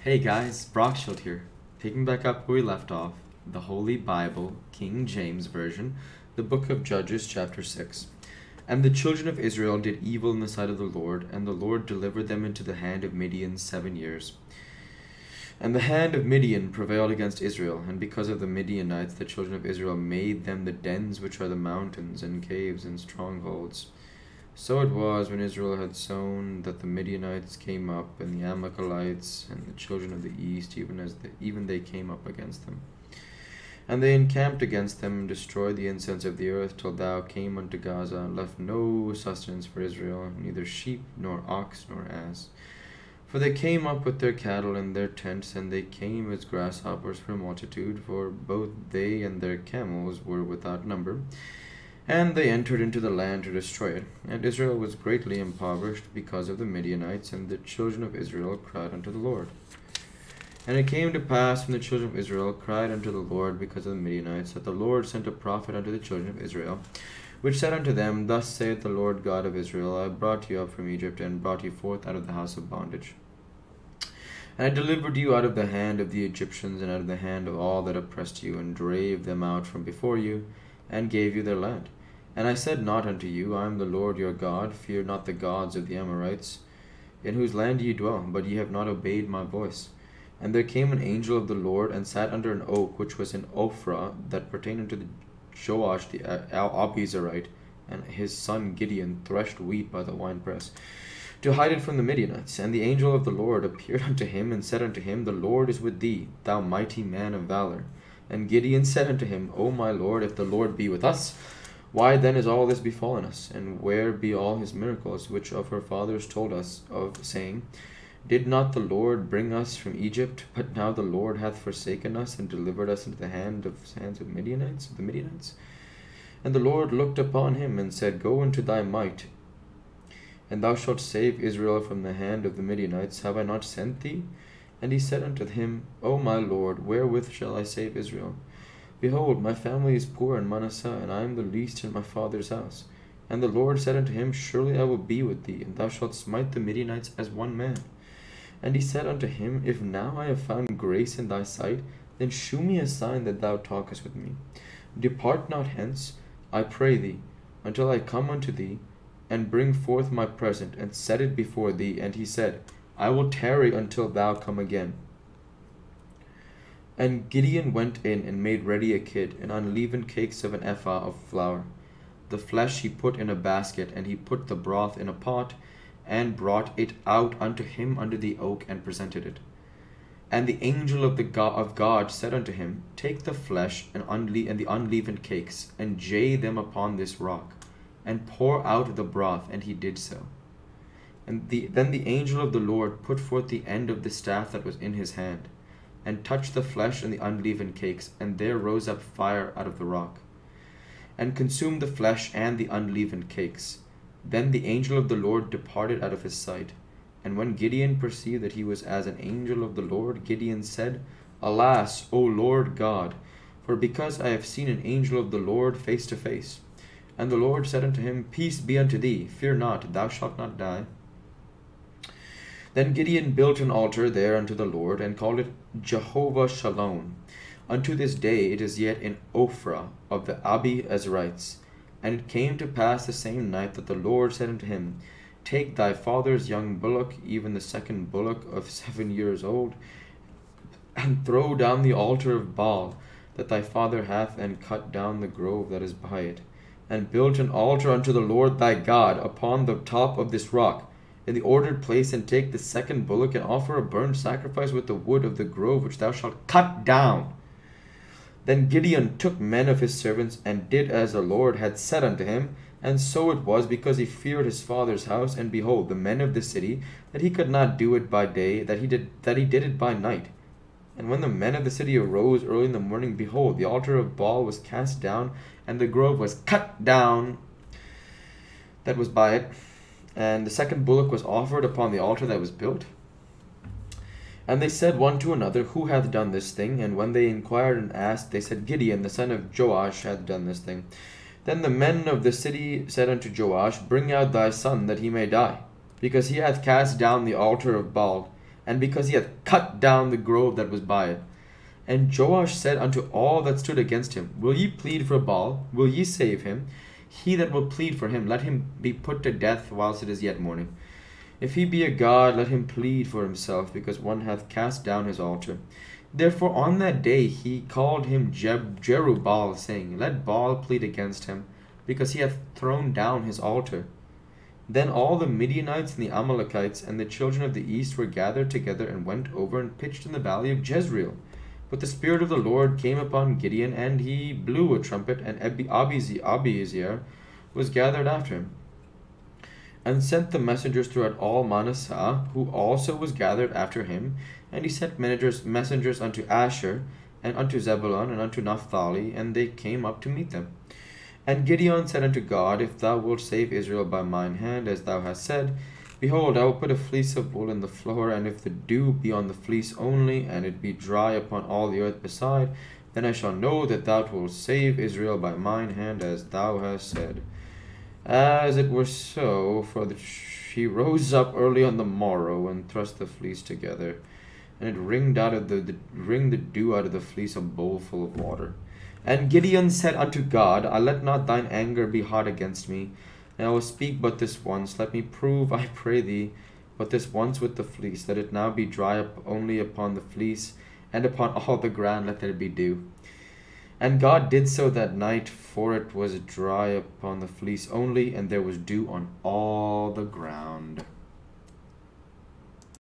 Hey guys, Brockshield here, picking back up where we left off, the Holy Bible, King James Version, the book of Judges, chapter 6. And the children of Israel did evil in the sight of the Lord, and the Lord delivered them into the hand of Midian 7 years. And the hand of Midian prevailed against Israel, and because of the Midianites the children of Israel made them the dens which are the mountains, and caves, and strongholds. So it was when Israel had sown that the Midianites came up, and the Amalekites, and the children of the east, even they came up against them. And they encamped against them, and destroyed the incense of the earth, till thou came unto Gaza, and left no sustenance for Israel, neither sheep, nor ox, nor ass. For they came up with their cattle and their tents, and they came as grasshoppers for multitude, for both they and their camels were without number. And they entered into the land to destroy it. And Israel was greatly impoverished because of the Midianites, and the children of Israel cried unto the Lord. And it came to pass when the children of Israel cried unto the Lord because of the Midianites, that the Lord sent a prophet unto the children of Israel, which said unto them, Thus saith the Lord God of Israel, I brought you up from Egypt, and brought you forth out of the house of bondage. And I delivered you out of the hand of the Egyptians, and out of the hand of all that oppressed you, and drave them out from before you, and gave you their land. And I said not unto you, I am the Lord your God, fear not the gods of the Amorites, in whose land ye dwell, but ye have not obeyed my voice. And there came an angel of the Lord, and sat under an oak which was in Ophrah, that pertained unto the Joash the Abiezrite, and his son Gideon threshed wheat by the winepress, to hide it from the Midianites. And the angel of the Lord appeared unto him, and said unto him, The Lord is with thee, thou mighty man of valor. And Gideon said unto him, O my Lord, if the Lord be with us, why then is all this befallen us? And where be all his miracles, which of our fathers told us of, saying, Did not the Lord bring us from Egypt? But now the Lord hath forsaken us, and delivered us into the hands of the Midianites. And the Lord looked upon him, and said, Go into thy might, and thou shalt save Israel from the hand of the Midianites. Have I not sent thee? And he said unto him, O my Lord, wherewith shall I save Israel? Behold, my family is poor in Manasseh, and I am the least in my father's house. And the Lord said unto him, Surely I will be with thee, and thou shalt smite the Midianites as one man. And he said unto him, If now I have found grace in thy sight, then shew me a sign that thou talkest with me. Depart not hence, I pray thee, until I come unto thee, and bring forth my present, and set it before thee. And he said, I will tarry until thou come again. And Gideon went in, and made ready a kid, and unleavened cakes of an ephah of flour. The flesh he put in a basket, and he put the broth in a pot, and brought it out unto him under the oak, and presented it. And the angel of God said unto him, Take the flesh and the unleavened cakes, and jay them upon this rock, and pour out the broth. And he did so. And then the angel of the Lord put forth the end of the staff that was in his hand, and touched the flesh and the unleavened cakes, and there rose up fire out of the rock, and consumed the flesh and the unleavened cakes. Then the angel of the Lord departed out of his sight. And when Gideon perceived that he was as an angel of the Lord, Gideon said, Alas, O Lord God, for because I have seen an angel of the Lord face to face. And the Lord said unto him, Peace be unto thee, fear not, thou shalt not die. Then Gideon built an altar there unto the Lord, and called it Jehovah Shalom. Unto this day it is yet in Ophrah of the Abiezrites. And it came to pass the same night that the Lord said unto him, Take thy father's young bullock, even the second bullock of 7 years old, and throw down the altar of Baal that thy father hath, and cut down the grove that is by it, and build an altar unto the Lord thy God upon the top of this rock, in the ordered place. And take the second bullock, and offer a burnt sacrifice with the wood of the grove which thou shalt cut down. Then Gideon took men of his servants, and did as the Lord had said unto him. And so it was, because he feared his father's house, and behold, the men of the city, that he could not do it by day, that he did it by night. And when the men of the city arose early in the morning, behold, the altar of Baal was cast down, and the grove was cut down that was by it. And the second bullock was offered upon the altar that was built. And they said one to another, Who hath done this thing? And when they inquired and asked, they said, Gideon the son of Joash hath done this thing. Then the men of the city said unto Joash, Bring out thy son, that he may die, because he hath cast down the altar of Baal. and because he hath cut down the grove that was by it. And Joash said unto all that stood against him, Will ye plead for Baal? Will ye save him? He that will plead for him, let him be put to death whilst it is yet morning. If he be a god, let him plead for himself, because one hath cast down his altar. Therefore on that day he called him Jerubbaal, saying, Let Baal plead against him, because he hath thrown down his altar. Then all the Midianites and the Amalekites and the children of the east were gathered together and went over and pitched in the valley of Jezreel. But the Spirit of the Lord came upon Gideon, and he blew a trumpet, and Abiezer was gathered after him, and sent the messengers throughout all Manasseh, who also was gathered after him. And he sent messengers unto Asher, and unto Zebulun, and unto Naphtali, and they came up to meet them. And Gideon said unto God, If thou wilt save Israel by mine hand, as thou hast said, behold, I will put a fleece of wool in the floor, and if the dew be on the fleece only, and it be dry upon all the earth beside, then I shall know that thou wilt save Israel by mine hand, as thou hast said. As it were so, for she rose up early on the morrow, and thrust the fleece together, and it wringed the dew out of the fleece a bowlful of water. And Gideon said unto God, let not thine anger be hot against me, and I will speak but this once. Let me prove, I pray thee, but this once with the fleece. Let it now be dry up only upon the fleece, and upon all the ground let there be dew. And God did so that night, for it was dry upon the fleece only, and there was dew on all the ground.